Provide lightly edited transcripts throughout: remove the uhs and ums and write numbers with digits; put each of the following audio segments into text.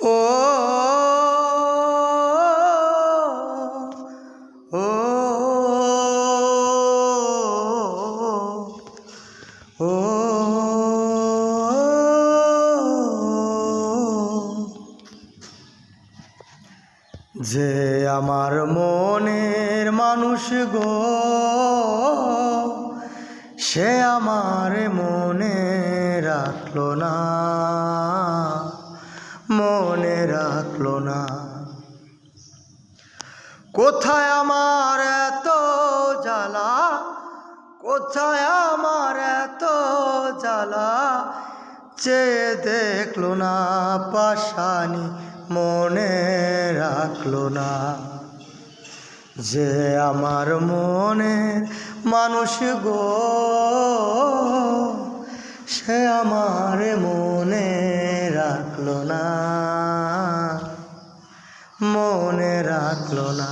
ও ও ও যে আমার মনের মানুষ গো, সে আমার মনে রাখলো না, মনে রাখলো না। কোথায় আমার এত জ্বালা, কোথায় আমার এত জ্বালা, চেয়ে দেখলো না পাশানি, মনে রাখলো না। যে আমার মনের মানুষ গো, সে আমার মনে রাখলো না, মনে রাখলো না।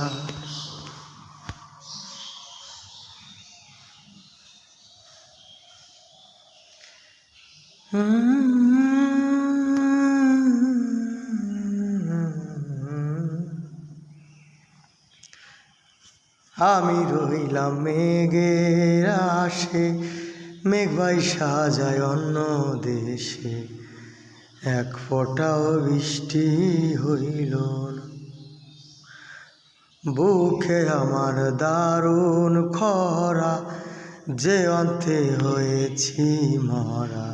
আমি রইলাম মেঘের আশে, মেঘ ভাই সাজায় অন্য দেশে, এক ফোঁটাও বৃষ্টি হইল না। বুকে আমার দারুণ খরা, যে অন্তে হয়েছি মরা।